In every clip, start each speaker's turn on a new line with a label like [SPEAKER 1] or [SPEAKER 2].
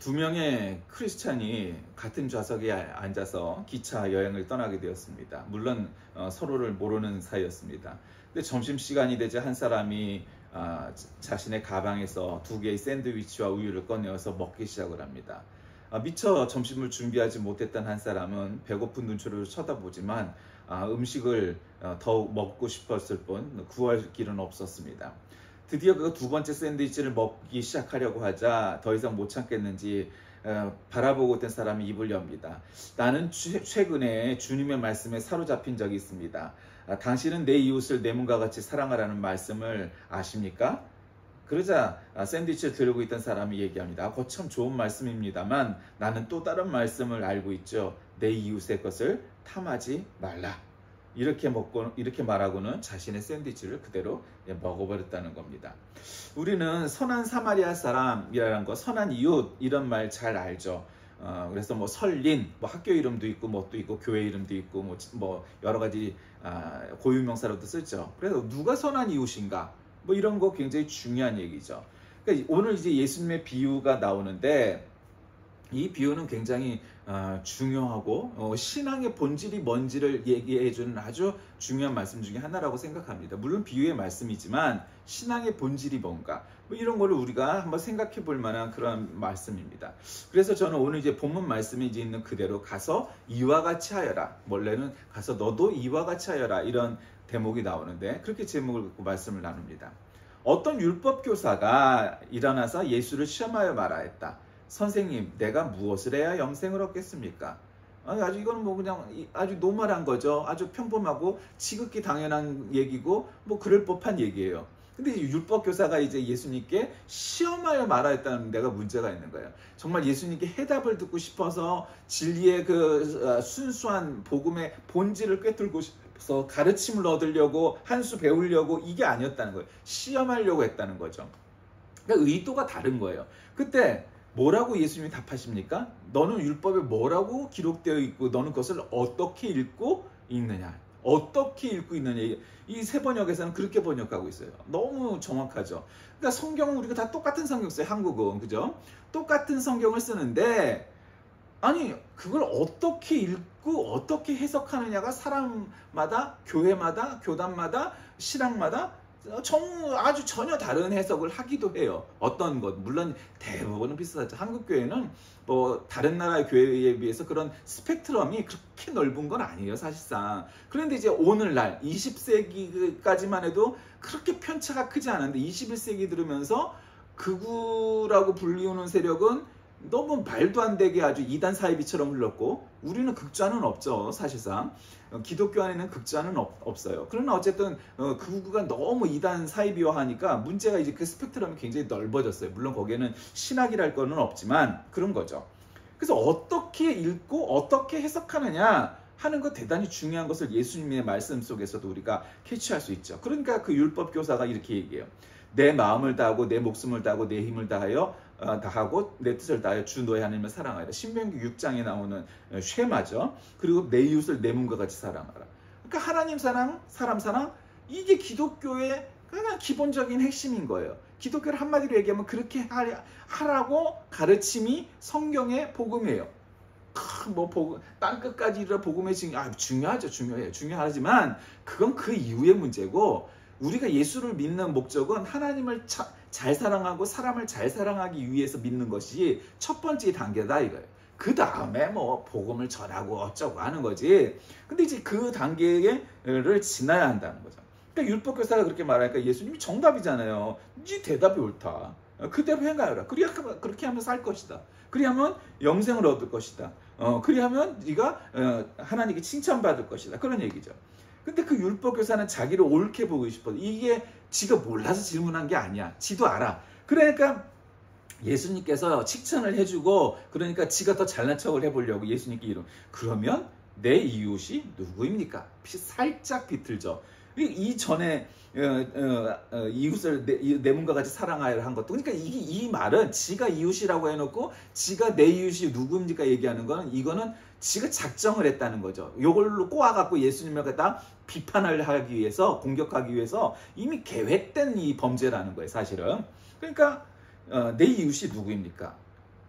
[SPEAKER 1] 두 명의 크리스찬이 같은 좌석에 앉아서 기차 여행을 떠나게 되었습니다. 물론 서로를 모르는 사이였습니다. 근데 점심시간이 되자 한 사람이 자신의 가방에서 두 개의 샌드위치와 우유를 꺼내어서 먹기 시작을 합니다. 미처 점심을 준비하지 못했던 한 사람은 배고픈 눈초리로 쳐다보지만 음식을 더욱 먹고 싶었을 뿐 구할 길은 없었습니다. 드디어 그 두 번째 샌드위치를 먹기 시작하려고 하자 더 이상 못 참겠는지 바라보고 있던 사람이 입을 엽니다. 나는 최근에 주님의 말씀에 사로잡힌 적이 있습니다. 당신은 내 이웃을 내 몸과 같이 사랑하라는 말씀을 아십니까? 그러자 샌드위치를 들고 있던 사람이 얘기합니다. 그거 참 좋은 말씀입니다만 나는 또 다른 말씀을 알고 있죠. 내 이웃의 것을 탐하지 말라. 이렇게 말하고는 자신의 샌드위치를 그대로 먹어버렸다는 겁니다. 우리는 선한 사마리아 사람이라는 거, 선한 이웃 이런 말 잘 알죠. 그래서 뭐 설린, 뭐 학교 이름도 있고, 뭣도 있고, 교회 이름도 있고, 뭐 여러 가지 고유명사로도 쓰죠. 그래서 누가 선한 이웃인가? 뭐 이런 거 굉장히 중요한 얘기죠. 그러니까 오늘 이제 예수님의 비유가 나오는데 이 비유는 굉장히 중요하고 신앙의 본질이 뭔지를 얘기해주는 아주 중요한 말씀 중에 하나라고 생각합니다. 물론 비유의 말씀이지만 신앙의 본질이 뭔가 뭐 이런 거를 우리가 한번 생각해 볼 만한 그런 말씀입니다. 그래서 저는 오늘 이제 본문 말씀이 이제 있는 그대로 가서 이와 같이 하여라. 원래는 가서 너도 이와 같이 하여라. 이런 대목이 나오는데 그렇게 제목을 갖고 말씀을 나눕니다. 어떤 율법 교사가 일어나서 예수를 시험하여 말하였다. 선생님, 내가 무엇을 해야 영생을 얻겠습니까? 아주 이거는 뭐 그냥 아주 노멀한 거죠. 아주 평범하고 지극히 당연한 얘기고 뭐 그럴 법한 얘기예요. 근데 율법 교사가 이제 예수님께 시험하여 말하였다는 데가 문제가 있는 거예요. 정말 예수님께 해답을 듣고 싶어서 진리의 그 순수한 복음의 본질을 꿰뚫고 싶어서 가르침을 얻으려고 한 수 배우려고 이게 아니었다는 거예요. 시험하려고 했다는 거죠. 그러니까 의도가 다른 거예요. 그때 뭐라고 예수님이 답하십니까? 너는 율법에 뭐라고 기록되어 있고 너는 그것을 어떻게 읽고 있느냐? 어떻게 읽고 있느냐? 이 세 번역에서는 그렇게 번역하고 있어요. 너무 정확하죠. 그러니까 성경은 우리가 다 똑같은 성경 써요. 한국은. 그죠? 똑같은 성경을 쓰는데 아니 그걸 어떻게 읽고 어떻게 해석하느냐가 사람마다 교회마다 교단마다 신앙마다 아주 전혀 다른 해석을 하기도 해요. 어떤 것 물론 대부분은 비슷하죠. 한국 교회는 뭐 다른 나라의 교회에 비해서 그런 스펙트럼이 그렇게 넓은 건 아니에요, 사실상. 그런데 이제 오늘날 20세기까지만 해도 그렇게 편차가 크지 않은데 21세기 들으면서 극우라고 불리우는 세력은 너무 말도 안 되게 아주 이단 사이비처럼 흘렀고 우리는 극좌는 없죠, 사실상. 기독교 안에는 극좌는 없어요. 그러나 어쨌든 극우가 너무 이단 사이비화하니까 문제가 이제 그 스펙트럼이 굉장히 넓어졌어요. 물론 거기에는 신학이랄 거는 없지만 그런 거죠. 그래서 어떻게 읽고 어떻게 해석하느냐 하는 거 대단히 중요한 것을 예수님의 말씀 속에서도 우리가 캐치할 수 있죠. 그러니까 그 율법 교사가 이렇게 얘기해요. 내 마음을 다하고 내 목숨을 다하고 내 힘을 다하고 내 뜻을 다하여 주 너의 하나님을 사랑하라. 신명기 6장에 나오는 쉐마죠. 그리고 내 이웃을 내 몸과 같이 사랑하라. 그러니까 하나님 사랑, 사람 사랑 이게 기독교의 가장 기본적인 핵심인 거예요. 기독교를 한마디로 얘기하면 그렇게 하라고 가르침이 성경의 복음이에요. 뭐 땅 끝까지 이르러 복음의 중요하죠. 중요해요. 중요하지만 그건 그 이후의 문제고 우리가 예수를 믿는 목적은 하나님을 잘 사랑하고 사람을 잘 사랑하기 위해서 믿는 것이 첫 번째 단계다 이거예요. 그 다음에 뭐 복음을 전하고 어쩌고 하는 거지. 근데 이제 그 단계를 지나야 한다는 거죠. 그러니까 율법교사가 그렇게 말하니까 예수님이 정답이잖아요. 네 대답이 옳다. 그대로 행하여라. 그렇게 하면 살 것이다. 그리하면 영생을 얻을 것이다. 그리하면 네가 하나님께 칭찬받을 것이다. 그런 얘기죠. 근데 그 율법교사는 자기를 옳게 보고 싶어. 이게 지가 몰라서 질문한 게 아니야. 지도 알아. 그러니까 예수님께서 칭찬을 해주고 그러니까 지가 더 잘난 척을 해보려고 예수님께 그러면 내 이웃이 누구입니까? 살짝 비틀죠. 이전에 이웃을 내 몸과 같이 사랑하여라 한 것도 그러니까 이 말은 지가 이웃이라고 해놓고 지가 내 이웃이 누구입니까 얘기하는 거는 이거는 지가 작정을 했다는 거죠. 이걸로 꼬아갖고 예수님을 갖다 비판을 하기 위해서 공격하기 위해서 이미 계획된 이 범죄라는 거예요, 사실은. 그러니까 내 이웃이 누구입니까?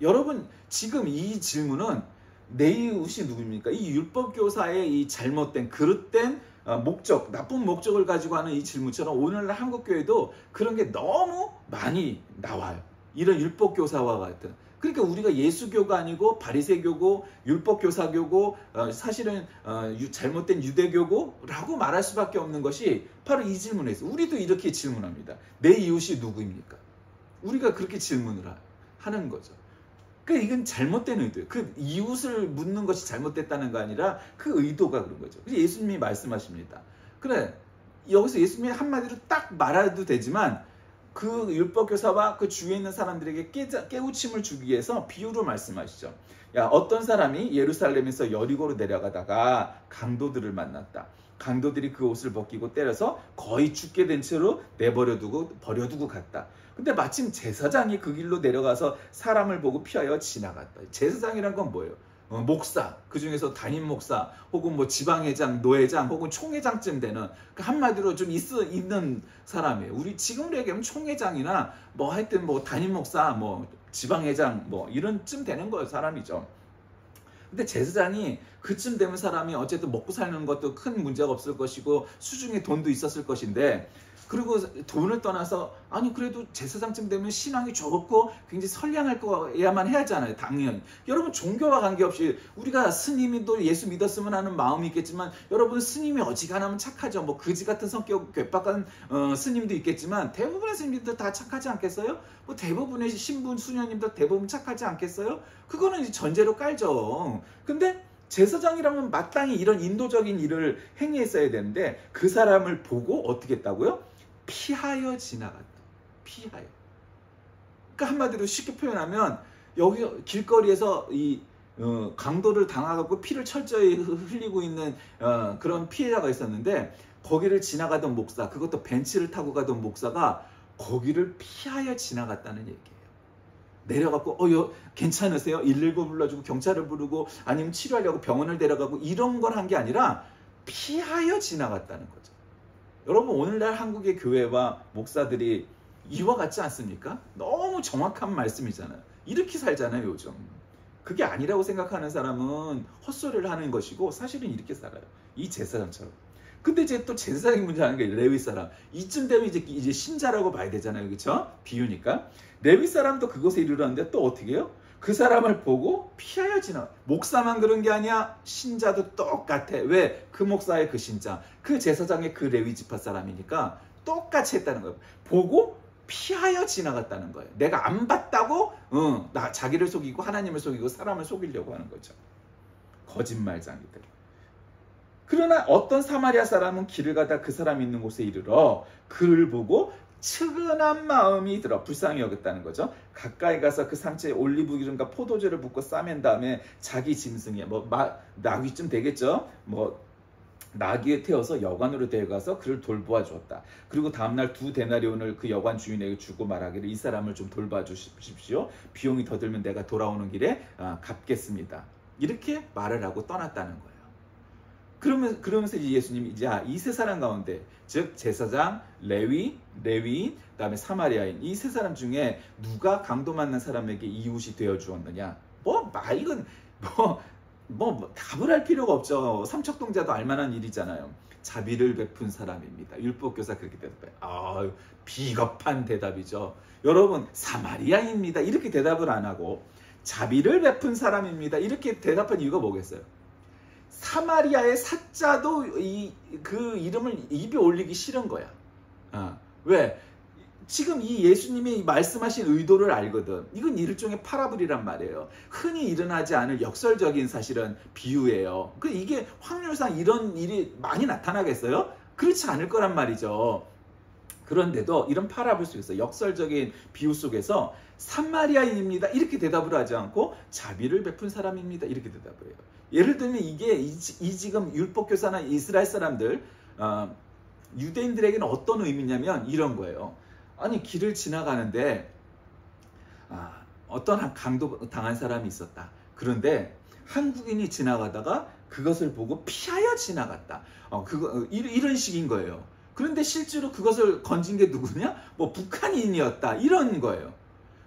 [SPEAKER 1] 여러분 지금 이 질문은 내 이웃이 누구입니까? 이 율법교사의 이 잘못된 그릇된 목적, 나쁜 목적을 가지고 하는 이 질문처럼 오늘날 한국교회도 그런 게 너무 많이 나와요. 이런 율법교사와 같은. 그러니까 우리가 예수교가 아니고 바리새교고 율법교사교고 사실은 잘못된 유대교고라고 말할 수밖에 없는 것이 바로 이 질문에서 우리도 이렇게 질문합니다. 내 이웃이 누구입니까? 우리가 그렇게 질문을 하는 거죠. 그러니까 이건 잘못된 의도예요. 그 이웃을 묻는 것이 잘못됐다는 거 아니라 그 의도가 그런 거죠. 그래서 예수님이 말씀하십니다. 그래, 여기서 예수님이 한마디로 딱 말해도 되지만 그 율법교사와 그 주위에 있는 사람들에게 깨우침을 주기 위해서 비유로 말씀하시죠. 야, 어떤 사람이 예루살렘에서 여리고로 내려가다가 강도들을 만났다. 강도들이 그 옷을 벗기고 때려서 거의 죽게 된 채로 버려두고 갔다. 근데 마침 제사장이 그 길로 내려가서 사람을 보고 피하여 지나갔다. 제사장이란 건 뭐예요? 목사, 그 중에서 담임 목사, 혹은 뭐 지방회장, 노회장, 혹은 총회장쯤 되는, 한마디로 좀 있는 사람이에요. 우리 지금으로 얘기하면 총회장이나 뭐 하여튼 뭐 담임 목사, 뭐 지방회장, 뭐 이런 쯤 되는 거예요, 사람이죠. 근데 제사장이 그쯤 되면 사람이 어쨌든 먹고 사는 것도 큰 문제가 없을 것이고 수중에 돈도 있었을 것인데, 그리고 돈을 떠나서 아니 그래도 제사장쯤 되면 신앙이 좋고 굉장히 선량할 거야만 해야 하잖아요. 당연히 여러분 종교와 관계없이 우리가 스님이도 예수 믿었으면 하는 마음이 있겠지만 여러분 스님이 어지간하면 착하죠. 뭐 그지 같은 성격 괴팍한 스님도 있겠지만 대부분의 스님들도 다 착하지 않겠어요? 뭐 대부분의 신분 수녀님도 대부분 착하지 않겠어요? 그거는 이제 전제로 깔죠. 근데 제사장이라면 마땅히 이런 인도적인 일을 행했어야 되는데 그 사람을 보고 어떻게 했다고요? 피하여 지나갔다. 피하여. 그러니까 한마디로 쉽게 표현하면 여기 길거리에서 이 강도를 당하고 피를 철저히 흘리고 있는 그런 피해자가 있었는데 거기를 지나가던 목사, 그것도 벤츠를 타고 가던 목사가 거기를 피하여 지나갔다는 얘기예요. 내려갖고 괜찮으세요? 119 불러주고 경찰을 부르고 아니면 치료하려고 병원을 데려가고 이런 걸 한 게 아니라 피하여 지나갔다는 거죠. 여러분 오늘날 한국의 교회와 목사들이 이와 같지 않습니까? 너무 정확한 말씀이잖아요. 이렇게 살잖아요 요즘. 그게 아니라고 생각하는 사람은 헛소리를 하는 것이고 사실은 이렇게 살아요. 이 제사장처럼. 근데 이제 또 제사장이 문제하는 게 레위 사람. 이쯤 되면 이제 신자라고 봐야 되잖아요. 그렇죠? 비유니까. 레위 사람도 그곳에 이르렀는데 또 어떻게 해요? 그 사람을 보고 피하여 지나. 목사만 그런 게 아니야. 신자도 똑같아. 왜? 그 목사의 그 신자, 그 제사장의 그 레위 지파 사람이니까 똑같이 했다는 거예요. 보고 피하여 지나갔다는 거예요. 내가 안 봤다고 자기를 속이고 하나님을 속이고 사람을 속이려고 하는 거죠. 거짓말쟁이들. 그러나 어떤 사마리아 사람은 길을 가다 그 사람 있는 곳에 이르러 그를 보고 측은한 마음이 들어 불쌍히 여겼다는 거죠. 가까이 가서 그 상체에 올리브 기름과 포도주를 붓고 싸맨 다음에 자기 짐승에 나귀쯤 되겠죠. 나귀에 태워서 여관으로 데려가서 그를 돌보아 주었다. 그리고 다음날 2데나리온을 그 여관 주인에게 주고 말하기를 이 사람을 좀 돌봐 주십시오. 비용이 더 들면 내가 돌아오는 길에 갚겠습니다. 이렇게 말을 하고 떠났다는 거예요. 그러면서 예수님이 이제 이 세 사람 가운데, 즉 제사장, 레위인, 그다음에 사마리아인 이 세 사람 중에 누가 강도 만난 사람에게 이웃이 되어 주었느냐? 이건 답을 할 필요가 없죠. 삼척동자도 알만한 일이잖아요. 자비를 베푼 사람입니다. 율법교사 그렇게 대답해요. 비겁한 대답이죠. 여러분 사마리아입니다. 이렇게 대답을 안 하고 자비를 베푼 사람입니다. 이렇게 대답한 이유가 뭐겠어요? 사마리아의 사자도 그 이름을 입에 올리기 싫은 거야. 왜? 지금 이 예수님이 말씀하신 의도를 알거든. 이건 일종의 파라블이란 말이에요. 흔히 일어나지 않을 역설적인 사실은 비유예요. 이게 확률상 이런 일이 많이 나타나겠어요? 그렇지 않을 거란 말이죠. 그런데도 이런 파라블 속에서 역설적인 비유 속에서 사마리아인입니다 이렇게 대답을 하지 않고 자비를 베푼 사람입니다 이렇게 대답을 해요. 예를 들면 이게 지금 율법교사나 이스라엘 사람들 유대인들에게는 어떤 의미냐면 이런 거예요. 아니 길을 지나가는데 어떤 강도 당한 사람이 있었다. 그런데 한국인이 지나가다가 그것을 보고 피하여 지나갔다. 이런 식인 거예요. 그런데 실제로 그것을 건진 게 누구냐? 북한인이었다. 이런 거예요.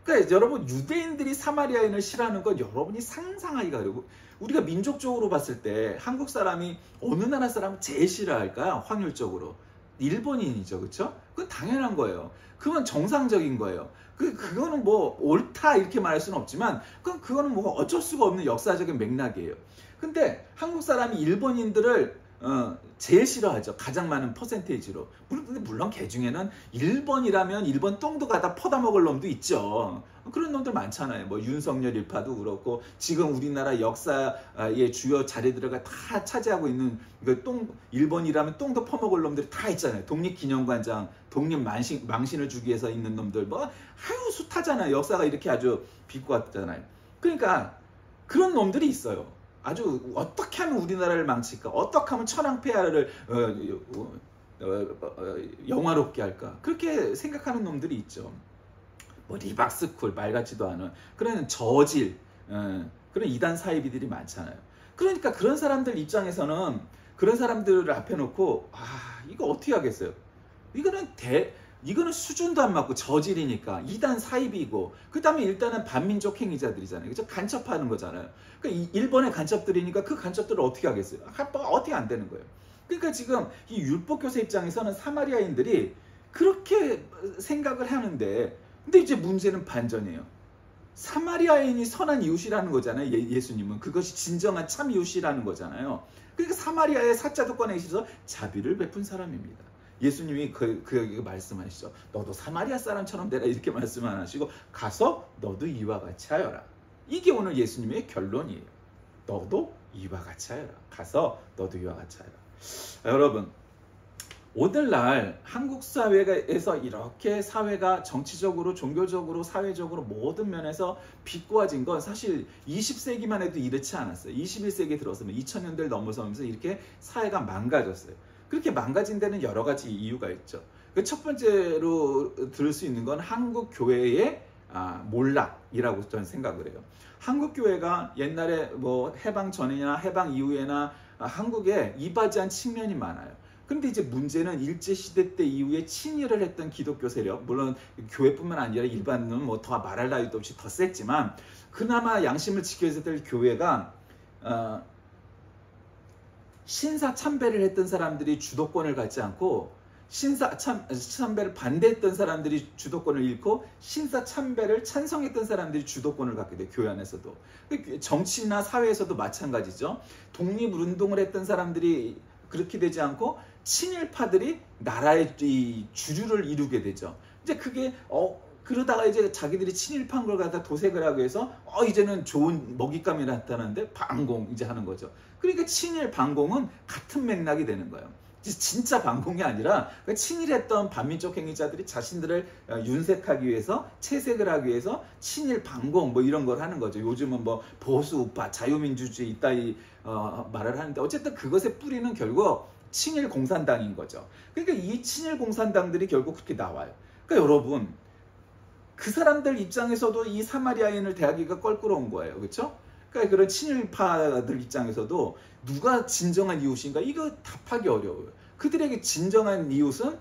[SPEAKER 1] 그러니까 여러분, 유대인들이 사마리아인을 싫어하는 건 여러분이 상상하기가 어려워. 우리가 민족적으로 봤을 때 한국 사람이 어느 나라 사람을 제일 싫어할까요? 확률적으로 일본인이죠, 그렇죠? 그건 당연한 거예요. 그건 정상적인 거예요. 그거는 뭐 옳다 이렇게 말할 수는 없지만 그거는 뭐 어쩔 수가 없는 역사적인 맥락이에요. 근데 한국 사람이 일본인들을 제일 싫어하죠. 가장 많은 퍼센테이지로. 물론 개 중에는 일본이라면 일본 똥도 갖다 퍼다 먹을 놈도 있죠. 그런 놈들 많잖아요. 뭐 윤석열 일파도 그렇고 지금 우리나라 역사의 주요 자리들을 다 차지하고 있는 일본이라면 똥도 퍼먹을 놈들이 다 있잖아요. 독립기념관장, 독립망신을 주기 위해서 있는 놈들 뭐 아유 숱하잖아요. 역사가 이렇게 아주 비꼬았잖아요. 그러니까 그런 놈들이 있어요. 아주 어떻게 하면 우리나라를 망칠까? 어떻게 하면 천황폐하를 영화롭게 할까? 그렇게 생각하는 놈들이 있죠. 뭐 리박스쿨 말 같지도 않은 그런 저질 그런 이단 사이비들이 많잖아요. 그러니까 그런 사람들 입장에서는 그런 사람들을 앞에 놓고 이거 어떻게 하겠어요? 이거는 수준도 안 맞고 저질이니까 이단 사이비고 그 다음에 일단은 반민족 행위자들이잖아요. 그죠? 간첩하는 거잖아요. 그러니까 일본의 간첩들이니까 그 간첩들을 어떻게 하겠어요? 어떻게 안 되는 거예요. 그러니까 지금 이 율법교사 입장에서는 사마리아인들이 그렇게 생각을 하는데 근데 이제 문제는 반전이에요. 사마리아인이 선한 이웃이라는 거잖아요. 예수님은 그것이 진정한 참 이웃이라는 거잖아요. 그러니까 사마리아의 사자도 꺼내셔서 자비를 베푼 사람입니다. 예수님이 그 말씀하시죠. 너도 사마리아 사람처럼 되라 이렇게 말씀 안 하시고 가서 너도 이와 같이 하여라. 이게 오늘 예수님의 결론이에요. 너도 이와 같이 하여라. 가서 너도 이와 같이 하여라. 여러분, 오늘날 한국 사회에서 이렇게 사회가 정치적으로, 종교적으로, 사회적으로 모든 면에서 비꼬아진 건 사실 20세기만 해도 이렇지 않았어요. 21세기에 들어서면 2000년대를 넘어서면서 이렇게 사회가 망가졌어요. 그렇게 망가진 데는 여러 가지 이유가 있죠. 첫 번째로 들을 수 있는 건 한국 교회의 몰락이라고 저는 생각을 해요. 한국 교회가 옛날에 뭐 해방 전이나 해방 이후에나 한국에 이바지한 측면이 많아요. 그런데 이제 문제는 일제시대 때 이후에 친일을 했던 기독교 세력, 물론 교회뿐만 아니라 일반은 뭐 더 말할 나위도 없이 더 셌지만 그나마 양심을 지켜야 될 교회가 신사 참배를 했던 사람들이 주도권을 갖지 않고 신사 참배를 반대했던 사람들이 주도권을 잃고 신사 참배를 찬성했던 사람들이 주도권을 갖게 돼요. 교회 안에서도. 정치나 사회에서도 마찬가지죠. 독립운동을 했던 사람들이 그렇게 되지 않고 친일파들이 나라의 이 주류를 이루게 되죠. 이제 그게 그러다가 이제 자기들이 친일파인 걸 갖다 도색을 하기 위해서 이제는 좋은 먹잇감이 나타나는데 반공 이제 하는 거죠. 그러니까 친일 반공은 같은 맥락이 되는 거예요. 진짜 반공이 아니라 친일했던 반민족 행위자들이 자신들을 윤색하기 위해서 채색을 하기 위해서 친일 반공 뭐 이런 걸 하는 거죠. 요즘은 뭐 보수 우파 자유민주주의 이따위 말을 하는데 어쨌든 그것의 뿌리는 결국 친일 공산당인 거죠. 그러니까 이 친일 공산당들이 결국 그렇게 나와요. 그러니까 여러분 그 사람들 입장에서도 이 사마리아인을 대하기가 껄끄러운 거예요. 그렇죠? 그러니까 그런 친일파들 입장에서도 누가 진정한 이웃인가 이거 답하기 어려워요. 그들에게 진정한 이웃은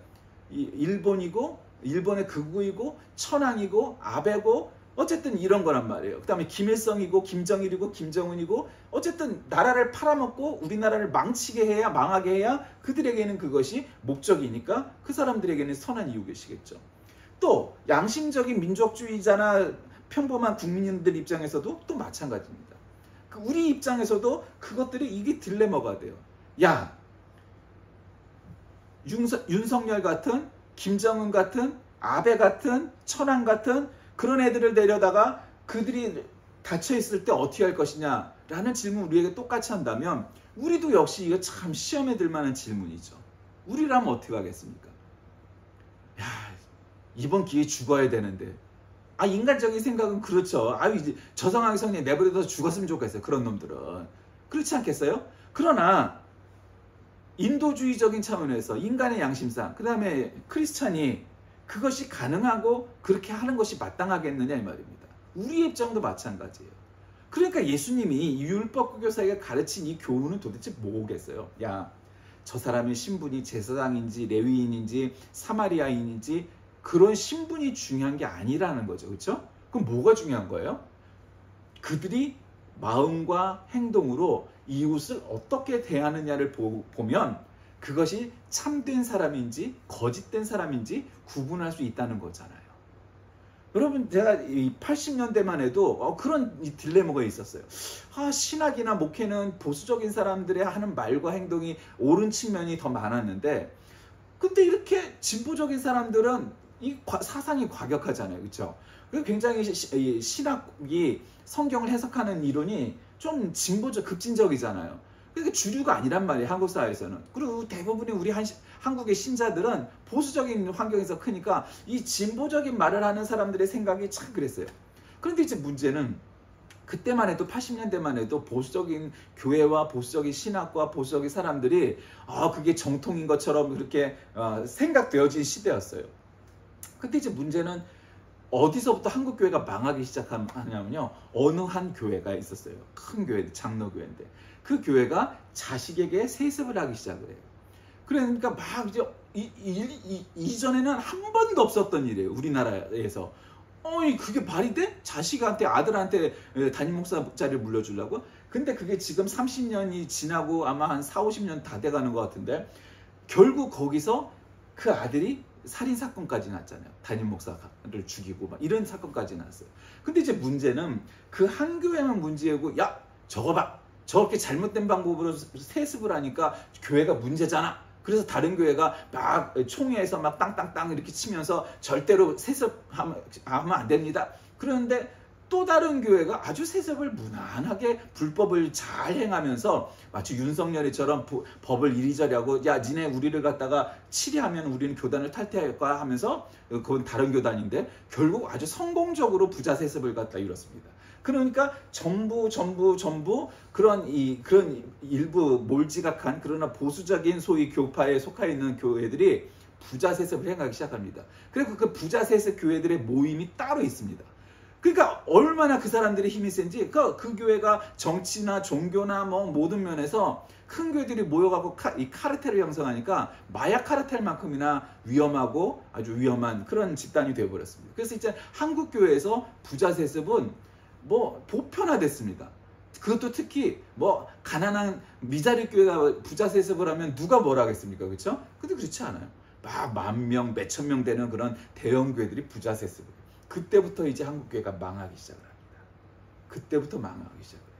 [SPEAKER 1] 일본이고 일본의 극우이고 천황이고 아베고 어쨌든 이런 거란 말이에요. 그 다음에 김일성이고 김정일이고 김정은이고 어쨌든 나라를 팔아먹고 우리나라를 망치게 해야 망하게 해야 그들에게는 그것이 목적이니까 그 사람들에게는 선한 이웃이겠죠. 또 양심적인 민족주의자나 평범한 국민들 입장에서도 또 마찬가지입니다. 우리 입장에서도 그것들이 이게 딜레마가 돼요. 야, 윤석열 같은 김정은 같은 아베 같은 천황 같은 그런 애들을 데려다가 그들이 닫혀있을 때 어떻게 할 것이냐 라는 질문 우리에게 똑같이 한다면 우리도 역시 이거 참 시험에 들 만한 질문이죠. 우리라면 어떻게 하겠습니까? 야, 이번 기회에 죽어야 되는데 인간적인 생각은 그렇죠. 이제 저 상황에서 그냥 내버려둬서 죽었으면 좋겠어요. 그런 놈들은. 그렇지 않겠어요? 그러나 인도주의적인 차원에서 인간의 양심상 그 다음에 크리스찬이 그것이 가능하고 그렇게 하는 것이 마땅하겠느냐 이 말입니다. 우리의 입장도 마찬가지예요. 그러니까 예수님이 율법 교사에게 가르친 이 교훈은 도대체 뭐겠어요? 야, 저 사람의 신분이 제사장인지 레위인인지 사마리아인인지 그런 신분이 중요한 게 아니라는 거죠. 그렇죠? 그럼 뭐가 중요한 거예요? 그들이 마음과 행동으로 이웃을 어떻게 대하느냐를 보면 그것이 참된 사람인지 거짓된 사람인지 구분할 수 있다는 거잖아요. 여러분, 제가 이 80년대만 해도 그런 딜레마가 있었어요. 신학이나 목회는 보수적인 사람들의 하는 말과 행동이 옳은 측면이 더 많았는데, 근데 이렇게 진보적인 사람들은 이 사상이 과격하잖아요. 그렇죠? 굉장히 신학이 성경을 해석하는 이론이 좀 급진적이잖아요. 그게 주류가 아니란 말이에요, 한국 사회에서는. 그리고 대부분의 우리 한국의 신자들은 보수적인 환경에서 크니까 이 진보적인 말을 하는 사람들의 생각이 참 그랬어요. 그런데 이제 문제는 그때만 해도 80년대만 해도 보수적인 교회와 보수적인 신학과 보수적인 사람들이 그게 정통인 것처럼 그렇게 생각되어진 시대였어요. 근데 이제 문제는 어디서부터 한국 교회가 망하기 시작하냐면요, 어느 한 교회가 있었어요. 큰 교회, 장로교회인데 그 교회가 자식에게 세습을 하기 시작을 해요. 그러니까 막 이제 이전에는 한 번도 없었던 일이에요, 우리나라에서. 그게 말이 돼? 자식한테, 아들한테 담임 목사 자리를 물려주려고? 근데 그게 지금 30년이 지나고 아마 한 4, 50년 다 돼가는 것 같은데, 결국 거기서 그 아들이 살인사건까지 났잖아요. 담임 목사를 죽이고 막 이런 사건까지 났어요. 근데 이제 문제는 그 한 교회만 문제고, 야, 저거 봐, 저렇게 잘못된 방법으로 세습을 하니까 교회가 문제잖아. 그래서 다른 교회가 막 총회에서 막 땅땅땅 이렇게 치면서 절대로 세습하면 안 됩니다. 그런데 또 다른 교회가 아주 세습을 무난하게 불법을 잘 행하면서 마치 윤석열이처럼 법을 이리저리 하고, 야, 니네 우리를 갖다가 치리하면 우리는 교단을 탈퇴할 거야 하면서, 그건 다른 교단인데 결국 아주 성공적으로 부자 세습을 갖다 이뤘습니다. 그러니까 전부 그런 일부 몰지각한 그러나 보수적인 소위 교파에 속해 있는 교회들이 부자 세습을 행하기 시작합니다. 그리고 그 부자 세습 교회들의 모임이 따로 있습니다. 그러니까 얼마나 그 사람들이 힘이 센지, 그 교회가 정치나 종교나 뭐 모든 면에서 큰 교회들이 모여가고 이 카르텔을 형성하니까 마약 카르텔만큼이나 위험하고 아주 위험한 그런 집단이 되어버렸습니다. 그래서 이제 한국 교회에서 부자 세습은 뭐 보편화됐습니다. 그것도 특히 뭐 가난한 미자립 교회가 부자 세습을 하면 누가 뭐라 하겠습니까? 그렇죠? 근데 그렇지 않아요. 막 10,000명, 몇천 명 되는 그런 대형 교회들이 부자 세습을. 그때부터 이제 한국 교회가 망하기 시작을 합니다. 그때부터 망하기 시작을 해요.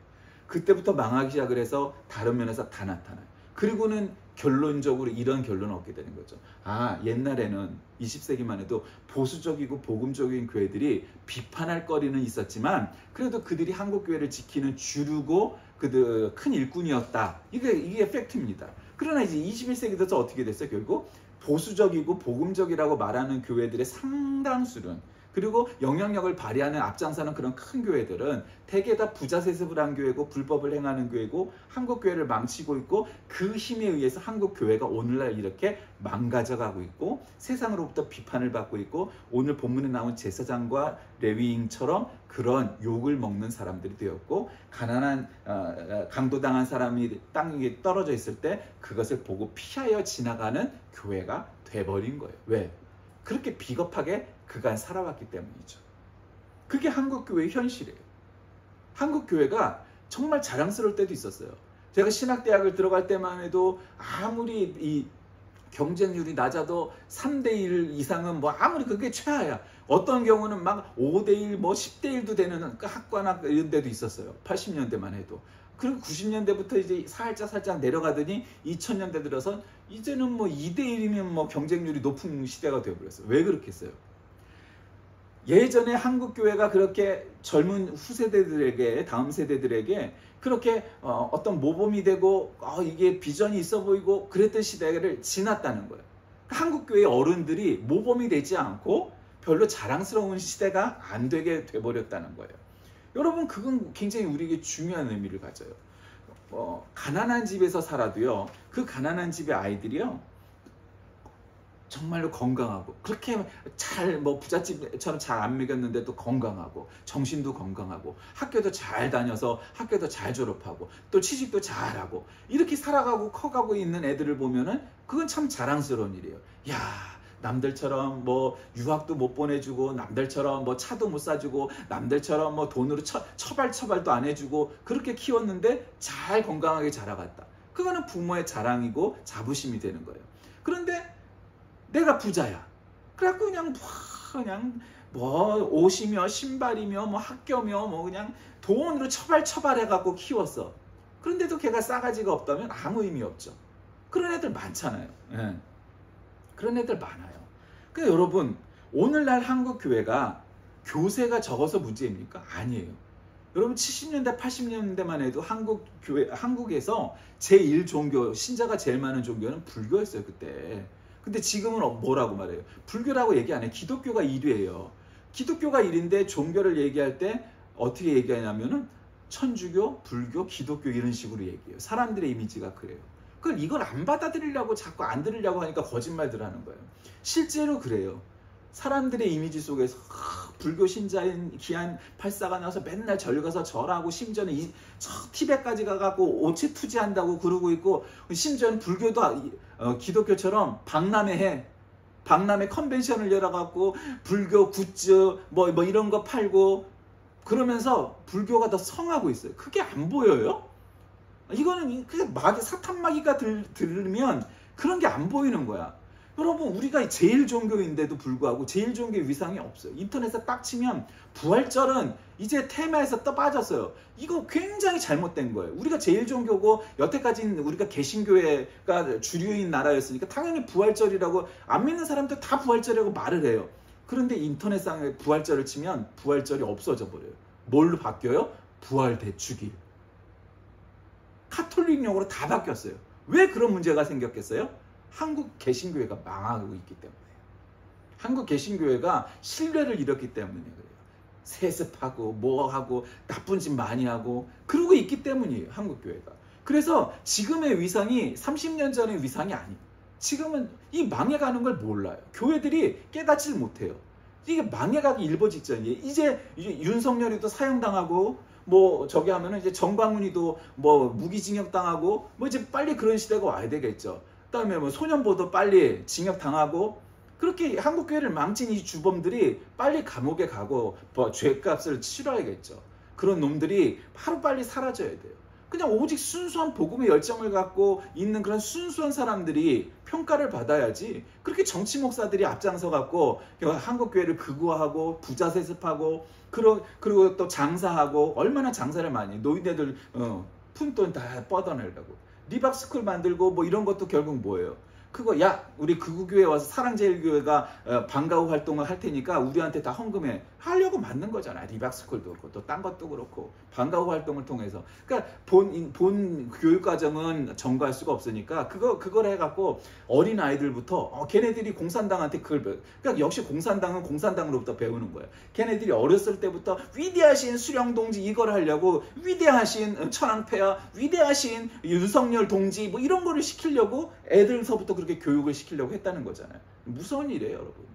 [SPEAKER 1] 그때부터 망하기 시작을 해서 다른 면에서 다 나타나요. 그리고는 결론적으로 이런 결론을 얻게 되는 거죠. 옛날에는 20세기만 해도 보수적이고 복음적인 교회들이 비판할 거리는 있었지만 그래도 그들이 한국 교회를 지키는 주류고 그들 큰 일꾼이었다. 이게 팩트입니다. 그러나 이제 21세기 돼서 어떻게 됐어요? 결국 보수적이고 복음적이라고 말하는 교회들의 상당수는, 그리고 영향력을 발휘하는 앞장서는 그런 큰 교회들은 대개 다 부자 세습을 한 교회고 불법을 행하는 교회고 한국 교회를 망치고 있고, 그 힘에 의해서 한국 교회가 오늘날 이렇게 망가져가고 있고 세상으로부터 비판을 받고 있고, 오늘 본문에 나온 제사장과 레위인처럼 그런 욕을 먹는 사람들이 되었고, 가난한 강도당한 사람이 땅에 떨어져 있을 때 그것을 보고 피하여 지나가는 교회가 돼버린 거예요. 왜? 그렇게 비겁하게 그간 살아왔기 때문이죠. 그게 한국교회의 현실이에요. 한국교회가 정말 자랑스러울 때도 있었어요. 제가 신학대학을 들어갈 때만 해도 아무리 이 경쟁률이 낮아도 3대1 이상은 뭐 아무리 그게 최하야. 어떤 경우는 막 5대1, 뭐 10대1도 되는 학과나 이런 데도 있었어요. 80년대만 해도. 그리고 90년대부터 이제 살짝 내려가더니 2000년대 들어서 이제는 뭐 2대1이면 뭐 경쟁률이 높은 시대가 되어버렸어요. 왜 그렇겠어요? 예전에 한국교회가 그렇게 젊은 후세대들에게, 다음 세대들에게 그렇게 어떤 모범이 되고 이게 비전이 있어 보이고 그랬던 시대를 지났다는 거예요. 한국교회 어른들이 모범이 되지 않고 별로 자랑스러운 시대가 안 되게 돼버렸다는 거예요. 여러분, 그건 굉장히 우리에게 중요한 의미를 가져요. 가난한 집에서 살아도요, 그 가난한 집의 아이들이요, 정말로 건강하고, 그렇게 잘 뭐 부잣집처럼 잘 안 먹였는데도 건강하고, 정신도 건강하고, 학교도 잘 다녀서 학교도 잘 졸업하고, 또 취직도 잘하고, 이렇게 살아가고 커가고 있는 애들을 보면은 그건 참 자랑스러운 일이에요. 야, 남들처럼 뭐 유학도 못 보내주고, 남들처럼 뭐 차도 못 사주고, 남들처럼 뭐 돈으로 처발처발도 안 해주고, 그렇게 키웠는데 잘 건강하게 자라갔다. 그거는 부모의 자랑이고 자부심이 되는 거예요. 그런데 내가 부자야. 그래갖고 그냥 뭐 옷이며 신발이며 뭐 학교며 뭐 그냥 돈으로 처발처발해갖고 키웠어. 그런데도 걔가 싸가지가 없다면 아무 의미 없죠. 그런 애들 많잖아요. 예. 그런 애들 많아요. 그러니까 여러분, 오늘날 한국 교회가 교세가 적어서 문제입니까? 아니에요. 여러분 70년대 80년대만 해도 한국에서 제1종교, 신자가 제일 많은 종교는 불교였어요, 그때. 근데 지금은 뭐라고 말해요? 불교라고 얘기 안 해요. 기독교가 1위예요. 기독교가 1위인데 종교를 얘기할 때 어떻게 얘기하냐면은 천주교, 불교, 기독교 이런 식으로 얘기해요. 사람들의 이미지가 그래요. 그걸 이걸 안 받아들이려고 자꾸 안 들으려고 하니까 거짓말들 하는 거예요. 실제로 그래요. 사람들의 이미지 속에서 불교 신자인 기안 84가 나와서 맨날 절 가서 절하고, 심지어는 티벳까지 가갖고 오체 투지한다고 그러고 있고, 심지어는 불교도 기독교처럼 박람회 컨벤션을 열어갖고 불교 굿즈 뭐 이런 거 팔고 그러면서 불교가 더 성하고 있어요. 그게 안 보여요? 이거는 사탄 마귀가 들으면 그런 게 안 보이는 거야. 여러분, 우리가 제일 종교인데도 불구하고 제일 종교의 위상이 없어요. 인터넷에 딱 치면 부활절은 이제 테마에서 또 빠졌어요. 이거 굉장히 잘못된 거예요. 우리가 제일 종교고 여태까지는 우리가 개신교회가 주류인 나라였으니까 당연히 부활절이라고, 안 믿는 사람들 다 부활절이라고 말을 해요. 그런데 인터넷상에 부활절을 치면 부활절이 없어져 버려요. 뭘로 바뀌어요? 부활대축일. 카톨릭 용어로 다 바뀌었어요. 왜 그런 문제가 생겼겠어요? 한국 개신교회가 망하고 있기 때문에요. 한국 개신교회가 신뢰를 잃었기 때문에 그래요. 세습하고 뭐하고 나쁜 짓 많이 하고 그러고 있기 때문이에요. 한국 교회가. 그래서 지금의 위상이 30년 전의 위상이 아니에요. 지금은 이 망해가는 걸 몰라요. 교회들이 깨닫지를 못해요. 이게 망해가기 일보 직전이에요. 이제 윤석열이도 사형당하고 뭐 저기 하면은 이제 정광훈이도 뭐 무기징역 당하고 뭐 이제 빨리 그런 시대가 와야 되겠죠. 그다음에 뭐 소년보도 빨리 징역 당하고, 그렇게 한국교회를 망친 이 주범들이 빨리 감옥에 가고 뭐 죄값을 치러야겠죠. 그런 놈들이 하루빨리 사라져야 돼요. 그냥 오직 순수한 복음의 열정을 갖고 있는 그런 순수한 사람들이 평가를 받아야지, 그렇게 정치 목사들이 앞장서 갖고 한국교회를 극우화하고 부자 세습하고 그리고 또 장사하고, 얼마나 장사를 많이 해. 노인네들 푼돈 다 뻗어내려고 리박스쿨 만들고 뭐 이런 것도 결국 뭐예요? 그거 야 우리 극우교회 와서 사랑제일교회가 방과후 활동을 할 테니까 우리한테 다 헌금해 하려고 만든 거잖아. 리박스쿨도 그렇고 또 딴 것도 그렇고 방과후 활동을 통해서. 그러니까 본 교육과정은 전가할 수가 없으니까 그걸 해갖고 어린 아이들부터 걔네들이 공산당한테 그러니까 역시 공산당은 공산당으로부터 배우는 거예요. 걔네들이 어렸을 때부터 위대하신 수령동지 이걸 하려고, 위대하신 천황폐하, 위대하신 윤석열 동지 뭐 이런 거를 시키려고 애들서부터 그렇게 교육을 시키려고 했다는 거잖아요. 무서운 일이에요, 여러분.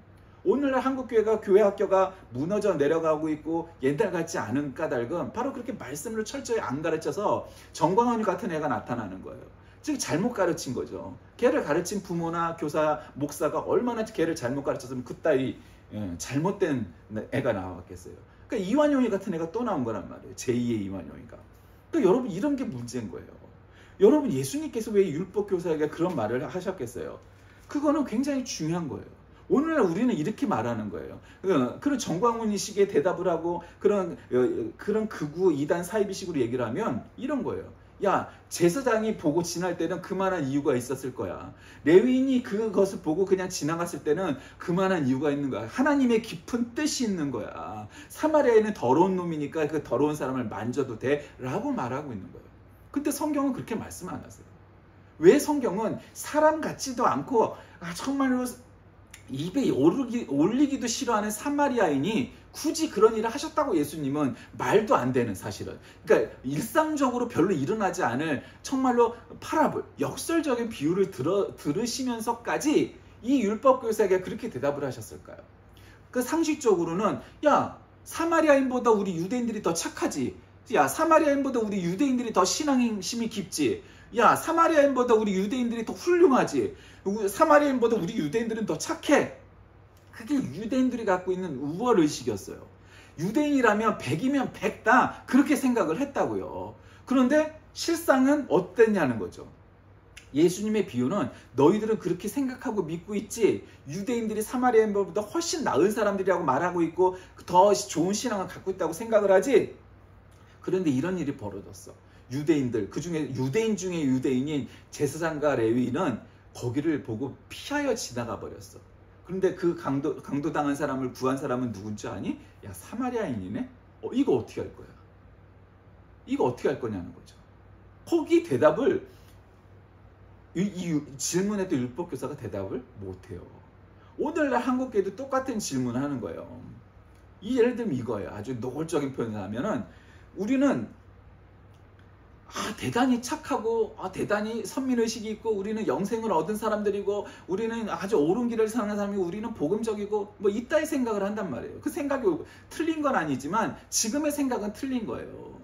[SPEAKER 1] 오늘날 한국교회가 교회 학교가 무너져 내려가고 있고 옛날 같지 않은 까닭은 바로 그렇게 말씀을 철저히 안 가르쳐서 정광훈 같은 애가 나타나는 거예요. 즉 잘못 가르친 거죠. 걔를 가르친 부모나 교사, 목사가 얼마나 걔를 잘못 가르쳤으면 그따위 잘못된 애가 나왔겠어요. 그러니까 이완용이 같은 애가 또 나온 거란 말이에요. 제2의 이완용이가. 그러니까 여러분, 이런 게 문제인 거예요. 여러분, 예수님께서 왜 율법교사에게 그런 말을 하셨겠어요? 그거는 굉장히 중요한 거예요. 오늘날 우리는 이렇게 말하는 거예요. 그런 정광훈이식의 대답을 하고 그런 극우 이단 사이비식으로 얘기를 하면 이런 거예요. 야, 제사장이 보고 지날 때는 그만한 이유가 있었을 거야. 레위인이 그것을 보고 그냥 지나갔을 때는 그만한 이유가 있는 거야. 하나님의 깊은 뜻이 있는 거야. 사마리아인은 더러운 놈이니까 그 더러운 사람을 만져도 돼 라고 말하고 있는 거예요. 근데 성경은 그렇게 말씀 안 하세요. 왜 성경은 사람 같지도 않고 정말로 입에 올리기도 싫어하는 사마리아인이 굳이 그런 일을 하셨다고 예수님은 말도 안 되는, 사실은. 그러니까 일상적으로 별로 일어나지 않을 정말로 파라볼, 역설적인 비유를 들으시면서까지 이 율법교사에게 그렇게 대답을 하셨을까요? 그 상식적으로는 야, 사마리아인보다 우리 유대인들이 더 착하지. 야, 사마리아인보다 우리 유대인들이 더 신앙심이 깊지. 야, 사마리아인보다 우리 유대인들이 더 훌륭하지. 사마리아인보다 우리 유대인들은 더 착해. 그게 유대인들이 갖고 있는 우월의식이었어요. 유대인이라면 100이면 100다 그렇게 생각을 했다고요. 그런데 실상은 어땠냐는 거죠. 예수님의 비유는 너희들은 그렇게 생각하고 믿고 있지, 유대인들이 사마리아인보다 훨씬 나은 사람들이라고 말하고 있고 더 좋은 신앙을 갖고 있다고 생각을 하지. 그런데 이런 일이 벌어졌어. 유대인들, 그중에 유대인 중에 유대인인 제사장과 레위인은 거기를 보고 피하여 지나가 버렸어. 그런데 그 강도당한 사람을 구한 사람은 누군지 아니? 야, 사마리아인이네? 이거 어떻게 할 거야? 이거 어떻게 할 거냐는 거죠. 거기 대답을 이 질문에도 율법교사가 대답을 못해요. 오늘날 한국교회도 똑같은 질문을 하는 거예요. 예를 들면 이거예요. 아주 노골적인 표현을 하면은 우리는 대단히 착하고 대단히 선민의식이 있고 우리는 영생을 얻은 사람들이고 우리는 아주 옳은 길을 사는 사람이고 우리는 복음적이고 뭐 이따위 생각을 한단 말이에요. 그 생각이 틀린 건 아니지만 지금의 생각은 틀린 거예요.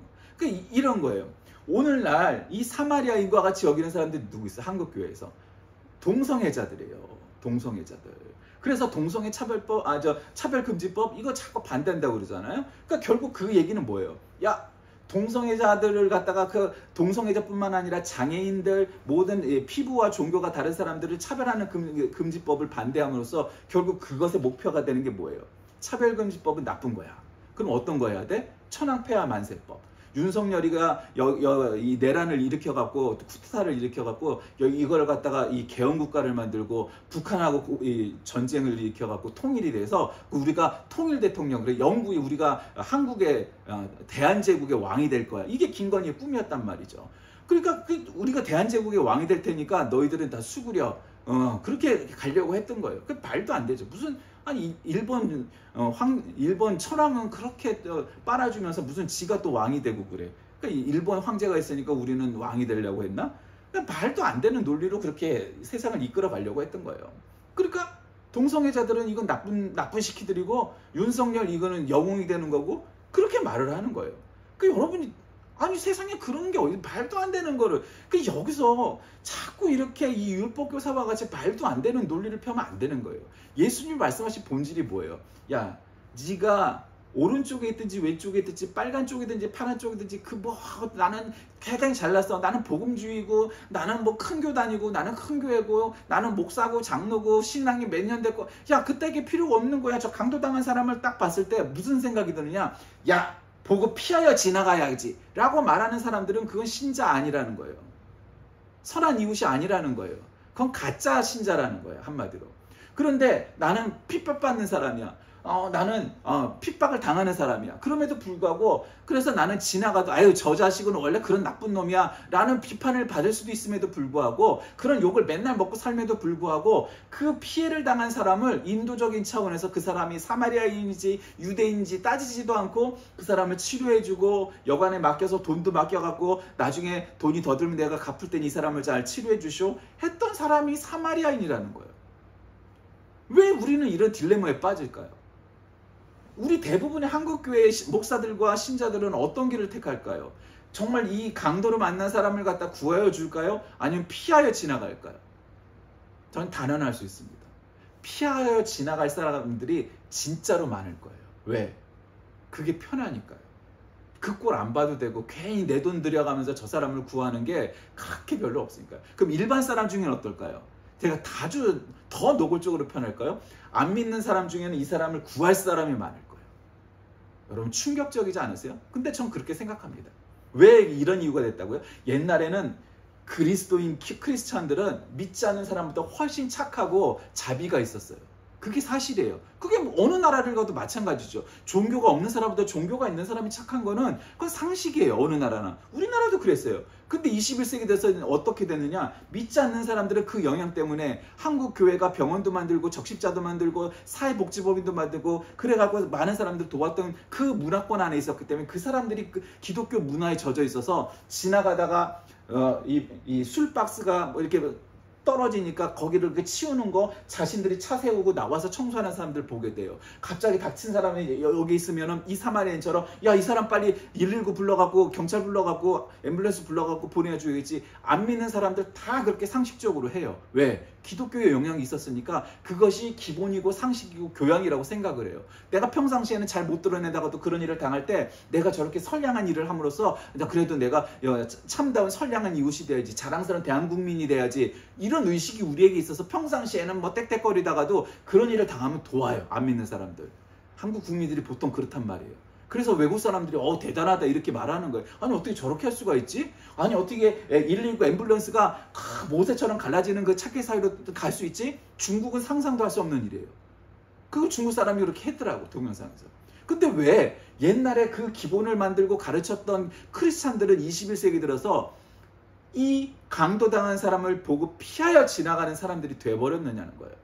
[SPEAKER 1] 이런 거예요. 오늘날 이 사마리아인과 같이 여기는 사람들이 누구 있어? 한국교회에서 동성애자들이에요. 동성애자들. 그래서 동성애 차별법, 차별금지법 이거 자꾸 반대한다고 그러잖아요. 그러니까 결국 그 얘기는 뭐예요? 야, 동성애자들을 갖다가 그 동성애자뿐만 아니라 장애인들, 모든 피부와 종교가 다른 사람들을 차별하는 금지법을 반대함으로써 결국 그것의 목표가 되는 게 뭐예요? 차별금지법은 나쁜 거야. 그럼 어떤 거 해야 돼? 천황폐하 만세법. 윤석열이가 이 내란을 일으켜갖고 쿠데타를 일으켜갖고 이걸 갖다가 이 개헌국가를 만들고 북한하고 이 전쟁을 일으켜갖고 통일이 돼서 우리가 통일 대통령, 그래 영구히 우리가 한국의 대한제국의 왕이 될 거야. 이게 김건희의 꿈이었단 말이죠. 그러니까 우리가 대한제국의 왕이 될 테니까 너희들은 다 수구려. 그렇게 가려고 했던 거예요. 그 말도 안 되죠. 무슨 일본 천황은 그렇게 빨아주면서 무슨 지가 또 왕이 되고 그래. 그러니까 일본 황제가 있으니까 우리는 왕이 되려고 했나? 그러니까 말도 안 되는 논리로 그렇게 세상을 이끌어 가려고 했던 거예요. 그러니까 동성애자들은 이건 나쁜 시키들이고 윤석열 이거는 영웅이 되는 거고 그렇게 말을 하는 거예요. 그러니까 여러분이 세상에 그런 게 어디 말도 안 되는 거를 여기서 자꾸 이렇게 이 율법교사와 같이 말도 안 되는 논리를 펴면 안 되는 거예요. 예수님이 말씀하신 본질이 뭐예요? 야, 네가 오른쪽에 있든지 왼쪽에 있든지 빨간 쪽이든지 파란 쪽이든지 나는 대단히 잘났어. 나는 복음주의고 나는 큰 교 다니고 나는 큰 교회고 나는 목사고 장로고 신앙이 몇 년 됐고 야, 그때 이게 필요가 없는 거야. 저 강도당한 사람을 딱 봤을 때 무슨 생각이 드느냐? 야, 보고 피하여 지나가야지 라고 말하는 사람들은 그건 신자 아니라는 거예요. 선한 이웃이 아니라는 거예요. 그건 가짜 신자라는 거예요. 한마디로. 그런데 나는 핍박받는 사람이야. 나는 핍박을 당하는 사람이야. 그럼에도 불구하고 그래서 나는 지나가도 저 자식은 원래 그런 나쁜 놈이야 라는 비판을 받을 수도 있음에도 불구하고 그런 욕을 맨날 먹고 삶에도 불구하고 그 피해를 당한 사람을 인도적인 차원에서 그 사람이 사마리아인인지 유대인인지 따지지도 않고 그 사람을 치료해주고 여관에 맡겨서 돈도 맡겨갖고 나중에 돈이 더 들면 내가 갚을 때니 이 사람을 잘 치료해주쇼 했던 사람이 사마리아인이라는 거예요. 왜 우리는 이런 딜레마에 빠질까요? 우리 대부분의 한국교회 목사들과 신자들은 어떤 길을 택할까요? 정말 이 강도로 만난 사람을 갖다 구하여 줄까요? 아니면 피하여 지나갈까요? 저는 단언할 수 있습니다. 피하여 지나갈 사람들이 진짜로 많을 거예요. 왜? 그게 편하니까요. 그 꼴 안 봐도 되고 괜히 내 돈 들여가면서 저 사람을 구하는 게 그렇게 별로 없으니까요. 그럼 일반 사람 중에는 어떨까요? 제가 아주 더 노골적으로 표현할까요? 안 믿는 사람 중에는 이 사람을 구할 사람이 많을 거예요. 여러분 충격적이지 않으세요? 근데 전 그렇게 생각합니다. 왜 이런 이유가 됐다고요? 옛날에는 그리스도인 크리스찬들은 믿지 않는 사람보다 훨씬 착하고 자비가 있었어요. 그게 사실이에요. 그게 어느 나라를 가도 마찬가지죠. 종교가 없는 사람보다 종교가 있는 사람이 착한 거는 그건 상식이에요. 어느 나라나. 우리나라도 그랬어요. 근데 21세기 돼서 어떻게 됐느냐? 믿지 않는 사람들은 그 영향 때문에 한국 교회가 병원도 만들고 적십자도 만들고 사회복지법인도 만들고 그래갖고 많은 사람들 도왔던 그 문화권 안에 있었기 때문에 그 사람들이 그 기독교 문화에 젖어 있어서 지나가다가 이 술박스가 이렇게 떨어지니까 거기를 이렇게 치우는 거 자신들이 차 세우고 나와서 청소하는 사람들 보게 돼요. 갑자기 다친 사람이 여기 있으면은 이 사마리아인처럼 야, 이 사람 빨리 119 불러갖고 경찰 불러갖고 앰뷸런스 불러갖고 보내줘야지. 안 믿는 사람들 다 그렇게 상식적으로 해요. 왜? 기독교의 영향이 있었으니까 그것이 기본이고 상식이고 교양이라고 생각을 해요. 내가 평상시에는 잘 못 드러내다가도 그런 일을 당할 때 내가 저렇게 선량한 일을 함으로써 그래도 내가 참다운 선량한 이웃이 돼야지, 자랑스러운 대한국민이 돼야지, 이런 의식이 우리에게 있어서 평상시에는 뭐 땡땡거리다가도 그런 일을 당하면 도와요. 안 믿는 사람들. 한국 국민들이 보통 그렇단 말이에요. 그래서 외국 사람들이 대단하다 이렇게 말하는 거예요. 아니 어떻게 저렇게 할 수가 있지? 아니 어떻게 119 앰뷸런스가 모세처럼 갈라지는 그 차길 사이로 갈 수 있지? 중국은 상상도 할 수 없는 일이에요. 그걸 중국 사람이 그렇게 했더라고, 동영상에서. 근데 왜 옛날에 그 기본을 만들고 가르쳤던 크리스찬들은 21세기 들어서 이 강도당한 사람을 보고 피하여 지나가는 사람들이 돼버렸느냐는 거예요.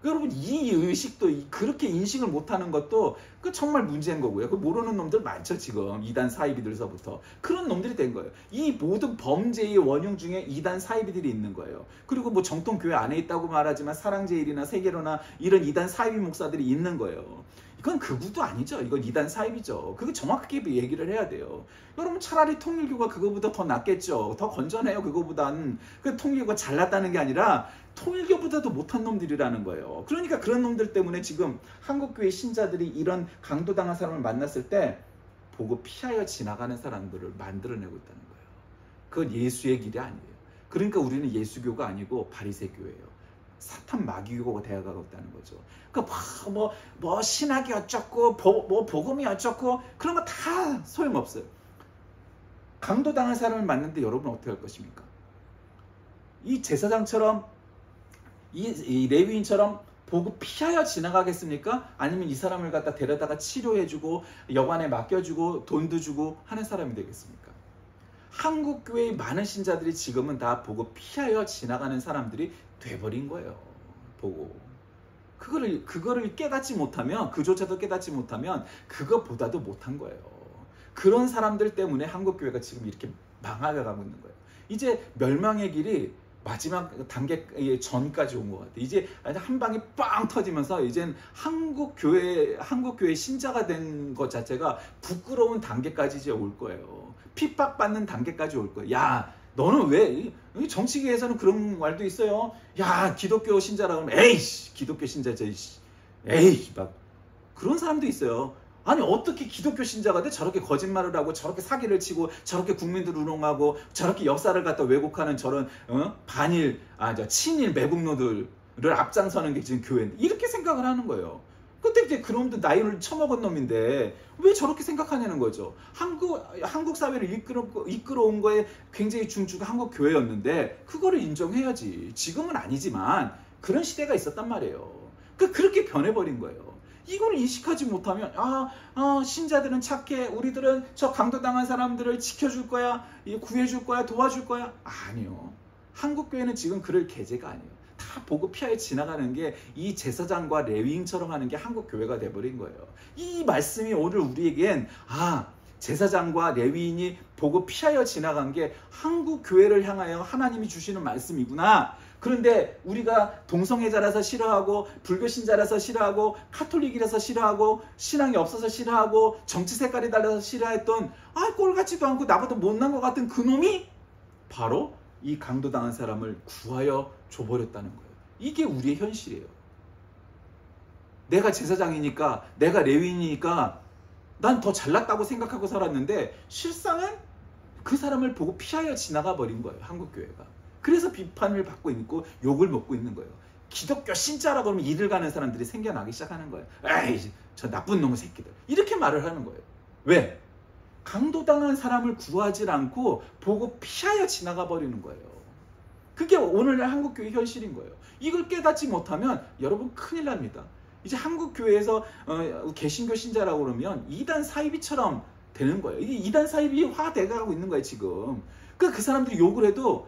[SPEAKER 1] 여러분, 이 의식도 그렇게 인식을 못하는 것도 그 정말 문제인 거고요. 그 모르는 놈들 많죠. 지금 이단 사이비들서부터 그런 놈들이 된 거예요. 이 모든 범죄의 원흉 중에 이단 사이비들이 있는 거예요. 그리고 뭐 정통 교회 안에 있다고 말하지만 사랑제일이나 세계로나 이런 이단 사이비 목사들이 있는 거예요. 이건 극우도 아니죠. 이건 이단 사이비죠. 그거 정확하게 얘기를 해야 돼요. 여러분, 차라리 통일교가 그거보다 더 낫겠죠. 더 건전해요. 그거보단. 그 통일교가 잘났다는 게 아니라 통일교보다도 못한 놈들이라는 거예요. 그러니까 그런 놈들 때문에 지금 한국교회 신자들이 이런 강도당한 사람을 만났을 때 보고 피하여 지나가는 사람들을 만들어내고 있다는 거예요. 그건 예수의 길이 아니에요. 그러니까 우리는 예수교가 아니고 바리새교예요. 사탄 마귀교가 되어가고 있다는 거죠. 그러니까 뭐 신학이 어쩌고 뭐 복음이 어쩌고 그런 거 다 소용없어요. 강도당한 사람을 만났는데 여러분 어떻게 할 것입니까? 이 제사장처럼 이 레위인처럼 보고 피하여 지나가겠습니까? 아니면 이 사람을 갖다 데려다가 치료해주고 여관에 맡겨주고 돈도 주고 하는 사람이 되겠습니까? 한국교회의 많은 신자들이 지금은 다 보고 피하여 지나가는 사람들이 돼버린 거예요. 보고 그거를 깨닫지 못하면, 그조차도 깨닫지 못하면 그것보다도 못한 거예요. 그런 사람들 때문에 한국교회가 지금 이렇게 망하려고 있는 거예요. 이제 멸망의 길이 마지막 단계 전까지 온 것 같아요. 이제 한 방이 빵 터지면서 이젠 한국교회 신자가 된 것 자체가 부끄러운 단계까지 이제 올 거예요. 핍박받는 단계까지 올 거예요. 야, 너는 왜 정치계에서는 그런 말도 있어요. 야, 기독교 신자라고 하면 에이씨, 기독교 신자죠. 에이, 막 그런 사람도 있어요. 아니 어떻게 기독교 신자가 돼? 저렇게 거짓말을 하고 저렇게 사기를 치고 저렇게 국민들 우롱하고 저렇게 역사를 갖다 왜곡하는 저런 친일 매국노들을 앞장서는 게 지금 교회인데, 이렇게 생각을 하는 거예요. 그때 이제 그놈도 나이를 처먹은 놈인데 왜 저렇게 생각하냐는 거죠. 한국 사회를 이끌어온 거에 굉장히 중추가 한국 교회였는데 그거를 인정해야지. 지금은 아니지만 그런 시대가 있었단 말이에요. 그렇게 변해버린 거예요. 이걸 인식하지 못하면 신자들은 착해, 우리들은 저 강도당한 사람들을 지켜줄 거야, 구해줄 거야, 도와줄 거야. 아니요. 한국교회는 지금 그럴 계제가 아니에요. 다 보고 피하여 지나가는 게 이 제사장과 레위인처럼 하는 게 한국교회가 돼버린 거예요. 이 말씀이 오늘 우리에겐 제사장과 레위인이 보고 피하여 지나간 게 한국교회를 향하여 하나님이 주시는 말씀이구나. 그런데 우리가 동성애자라서 싫어하고 불교 신자라서 싫어하고 카톨릭이라서 싫어하고 신앙이 없어서 싫어하고 정치 색깔이 달라서 싫어했던 꼴 같지도 않고 나보다 못난 것 같은 그놈이 바로 이 강도당한 사람을 구하여 줘버렸다는 거예요. 이게 우리의 현실이에요. 내가 제사장이니까, 내가 레위인이니까 난 더 잘났다고 생각하고 살았는데 실상은 그 사람을 보고 피하여 지나가 버린 거예요. 한국교회가. 그래서 비판을 받고 있고 욕을 먹고 있는 거예요. 기독교 신자라고 하면 이를 가는 사람들이 생겨나기 시작하는 거예요. 에이, 저 나쁜 놈의 새끼들. 이렇게 말을 하는 거예요. 왜? 강도당한 사람을 구하지 않고 보고 피하여 지나가 버리는 거예요. 그게 오늘날 한국교회 현실인 거예요. 이걸 깨닫지 못하면 여러분 큰일 납니다. 이제 한국교회에서 개신교 신자라고 그러면 이단 사이비처럼 되는 거예요. 이게 이단 사이비 화돼가고 있는 거예요 지금. 그 사람들이 욕을 해도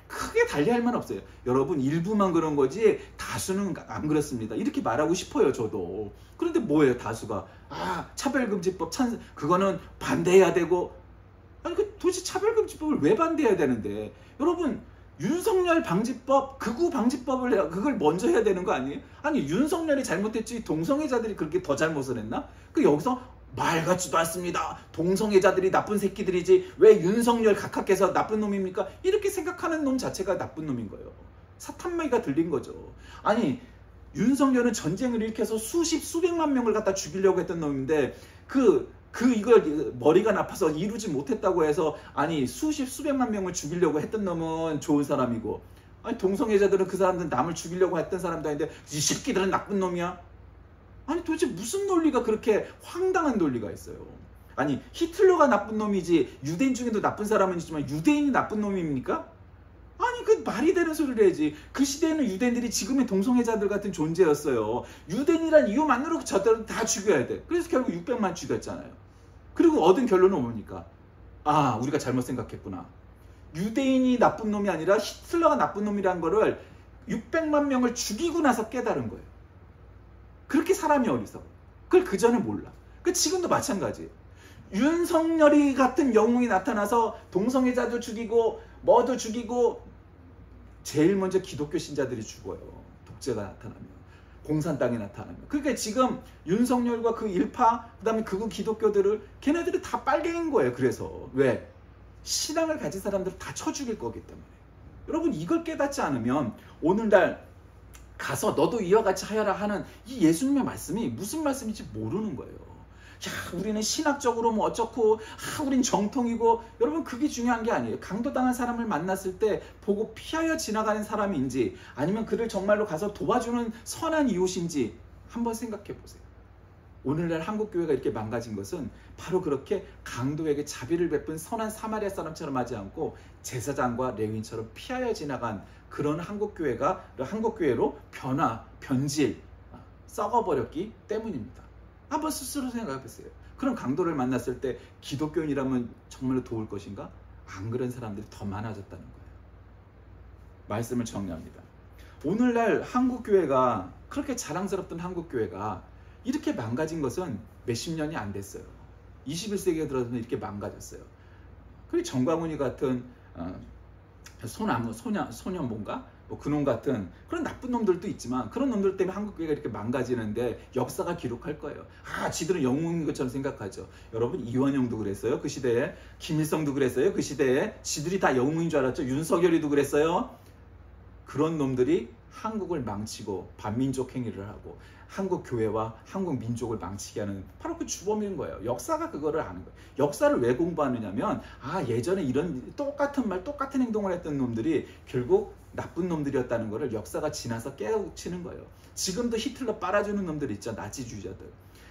[SPEAKER 1] 크게 달리할 만 없어요. 여러분, 일부만 그런 거지 다수는 안 그렇습니다. 이렇게 말하고 싶어요 저도. 그런데 뭐예요 다수가? 차별금지법 그거는 반대해야 되고. 도대체 차별금지법을 왜 반대해야 되는데? 여러분, 윤석열 방지법, 극우 방지법을 그걸 먼저 해야 되는 거 아니에요? 아니 윤석열이 잘못했지 동성애자들이 그렇게 더 잘못을 했나? 그 여기서 말 같지도 않습니다. 동성애자들이 나쁜 새끼들이지 왜 윤석열 각하께서 나쁜 놈입니까? 이렇게 생각하는 놈 자체가 나쁜 놈인 거예요. 사탄마귀가 들린 거죠. 아니 윤석열은 전쟁을 일으켜서 수백만 명을 갖다 죽이려고 했던 놈인데 이걸 머리가 나빠서 이루지 못했다고 해서 아니 수백만 명을 죽이려고 했던 놈은 좋은 사람이고 아니 동성애자들은 그 사람들은 남을 죽이려고 했던 사람도 아닌데 이 새끼들은 나쁜 놈이야? 아니 도대체 무슨 논리가 그렇게 황당한 논리가 있어요? 아니 히틀러가 나쁜 놈이지 유대인 중에도 나쁜 사람은 있지만 유대인이 나쁜 놈입니까? 아니 그 말이 되는 소리를 해야지. 그 시대에는 유대인들이 지금의 동성애자들 같은 존재였어요. 유대인이란 이유만으로 저들은 다 죽여야 돼. 그래서 결국 600만 죽였잖아요. 그리고 얻은 결론은 뭡니까? 아 우리가 잘못 생각했구나. 유대인이 나쁜 놈이 아니라 히틀러가 나쁜 놈이라는 거를 600만 명을 죽이고 나서 깨달은 거예요. 그렇게 사람이 어리석어. 그걸 그 전에 몰라. 그 지금도 마찬가지예요. 윤석열이 같은 영웅이 나타나서 동성애자도 죽이고 뭐도 죽이고 제일 먼저 기독교 신자들이 죽어요. 독재가 나타나면. 공산당이 나타나면. 그러니까 지금 윤석열과 그 일파 그다음에 극우 기독교들을 걔네들이 다 빨갱인 거예요. 그래서 왜? 신앙을 가진 사람들을 다 쳐 죽일 거기 때문에. 여러분 이걸 깨닫지 않으면 오늘날 가서 너도 이와 같이 하여라 하는 이 예수님의 말씀이 무슨 말씀인지 모르는 거예요. 야, 우리는 신학적으로 뭐 어쩌고, 우린 정통이고, 여러분 그게 중요한 게 아니에요. 강도당한 사람을 만났을 때 보고 피하여 지나가는 사람인지 아니면 그를 정말로 가서 도와주는 선한 이웃인지 한번 생각해 보세요. 오늘날 한국교회가 이렇게 망가진 것은 바로 그렇게 강도에게 자비를 베푼 선한 사마리아 사람처럼 하지 않고 제사장과 레위인처럼 피하여 지나간 그런 한국교회로 변질, 썩어버렸기 때문입니다. 한번 스스로 생각해 보세요. 그런 강도를 만났을 때 기독교인이라면 정말로 도울 것인가? 안 그런 사람들이 더 많아졌다는 거예요. 말씀을 정리합니다. 오늘날 한국교회가 그렇게 자랑스럽던 한국교회가 이렇게 망가진 것은 몇십 년이 안 됐어요. 21세기에 들어서는 이렇게 망가졌어요. 그리고 정광훈이 같은 소년본가? 뭐 그놈 같은 그런 나쁜 놈들도 있지만 그런 놈들 때문에 한국교회가 이렇게 망가지는데 역사가 기록할 거예요. 지들은 영웅인 것처럼 생각하죠. 여러분 이원영도 그랬어요. 그 시대에 김일성도 그랬어요. 그 시대에 지들이 다 영웅인 줄 알았죠. 윤석열이도 그랬어요. 그런 놈들이 한국을 망치고 반민족 행위를 하고 한국 교회와 한국 민족을 망치게 하는 바로 그 주범인 거예요. 역사가 그거를 아는 거예요. 역사를 왜 공부하느냐면 예전에 이런 똑같은 말 똑같은 행동을 했던 놈들이 결국 나쁜 놈들이었다는 거를 역사가 지나서 깨우치는 거예요. 지금도 히틀러 빨아주는 놈들 있죠. 나치주의자들.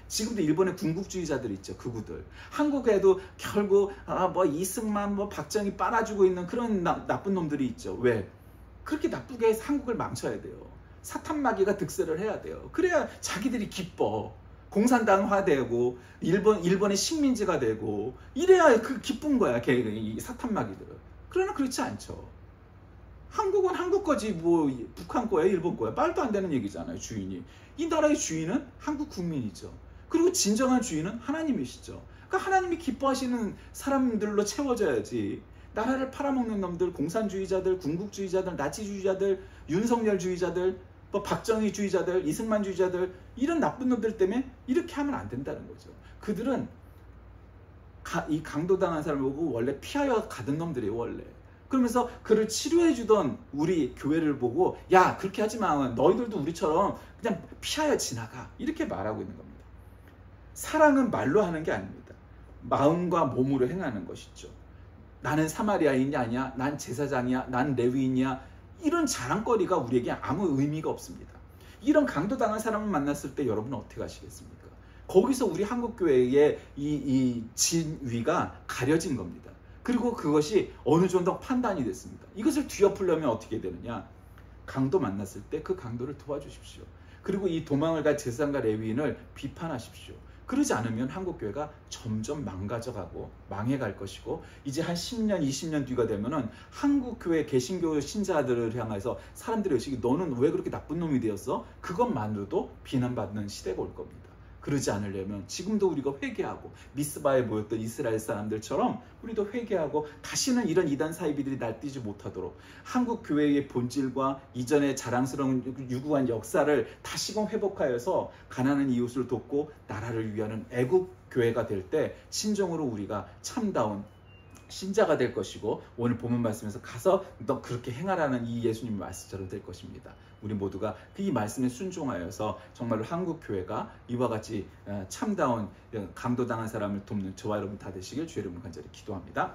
[SPEAKER 1] 지금도 일본의 군국주의자들 있죠. 극우들. 한국에도 결국 이승만 박정희 빨아주고 있는 그런 나쁜 놈들이 있죠. 왜? 그렇게 나쁘게 한국을 망쳐야 돼요. 사탄마귀가 득세를 해야 돼요. 그래야 자기들이 기뻐. 공산당화되고 일본의 식민지가 되고 이래야 그 기쁜 거야. 이 사탄마귀들은. 그러나 그렇지 않죠. 한국은 한국 거지 뭐 북한 거야 일본 거야 말도 안 되는 얘기잖아요. 주인이. 이 나라의 주인은 한국 국민이죠. 그리고 진정한 주인은 하나님이시죠. 그러니까 하나님이 기뻐하시는 사람들로 채워져야지. 나라를 팔아먹는 놈들, 공산주의자들, 군국주의자들, 나치주의자들, 윤석열주의자들, 박정희주의자들, 이승만주의자들 이런 나쁜 놈들 때문에 이렇게 하면 안 된다는 거죠. 그들은 이 강도당한 사람을 보고 원래 피하여 가던 놈들이에요. 원래. 그러면서 그를 치료해주던 우리 교회를 보고 야 그렇게 하지 마. 너희들도 우리처럼 그냥 피하여 지나가. 이렇게 말하고 있는 겁니다. 사랑은 말로 하는 게 아닙니다. 마음과 몸으로 행하는 것이죠. 나는 사마리아인이 아니야. 난 제사장이야. 난 레위인이야. 이런 자랑거리가 우리에게 아무 의미가 없습니다. 이런 강도당한 사람을 만났을 때 여러분은 어떻게 하시겠습니까? 거기서 우리 한국교회의 이 진위가 가려진 겁니다. 그리고 그것이 어느 정도 판단이 됐습니다. 이것을 뒤엎으려면 어떻게 되느냐? 강도 만났을 때 그 강도를 도와주십시오. 그리고 이 도망을 갈 제사장과 레위인을 비판하십시오. 그러지 않으면 한국교회가 점점 망가져가고 망해갈 것이고 이제 한 10년, 20년 뒤가 되면은 한국교회 개신교 신자들을 향해서 사람들이 의식이 너는 왜 그렇게 나쁜 놈이 되었어? 그것만으로도 비난받는 시대가 올 겁니다. 그러지 않으려면 지금도 우리가 회개하고 미스바에 모였던 이스라엘 사람들처럼 우리도 회개하고 다시는 이런 이단 사이비들이 날뛰지 못하도록 한국 교회의 본질과 이전의 자랑스러운 유구한 역사를 다시금 회복하여서 가난한 이웃을 돕고 나라를 위하는 애국 교회가 될 때 진정으로 우리가 참다운 신자가 될 것이고, 오늘 본문 말씀에서 가서 너 그렇게 행하라는 이 예수님의 말씀처럼 될 것입니다. 우리 모두가 이 말씀에 순종하여서 정말로 한국 교회가 이와 같이 참다운 강도당한 사람을 돕는 저와 여러분 다 되시길 주의 이름으로 간절히 기도합니다.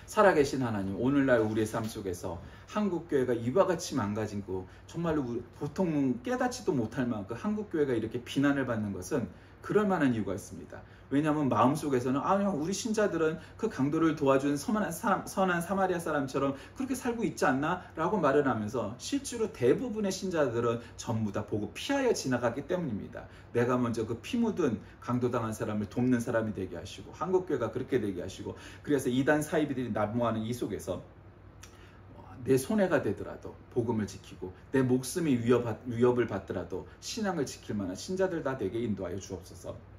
[SPEAKER 1] 살아계신 하나님, 오늘날 우리의 삶 속에서 한국교회가 이와 같이 망가지고 정말로 보통 깨닫지도 못할 만큼 한국교회가 이렇게 비난을 받는 것은 그럴 만한 이유가 있습니다. 왜냐하면 마음속에서는 우리 신자들은 그 강도를 도와준 선한 사마리아 사람처럼 그렇게 살고 있지 않나? 라고 말을 하면서 실제로 대부분의 신자들은 전부 다 보고 피하여 지나갔기 때문입니다. 내가 먼저 그 피 묻은 강도당한 사람을 돕는 사람이 되게 하시고 한국교회가 그렇게 되게 하시고, 그래서 이단 사이비들이 난무하는 이 속에서 내 손해가 되더라도 복음을 지키고 내 목숨이 위협을 받더라도 신앙을 지킬 만한 신자들 다 되게 인도하여 주옵소서.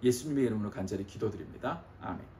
[SPEAKER 1] 예수님의 이름으로 간절히 기도드립니다. 아멘.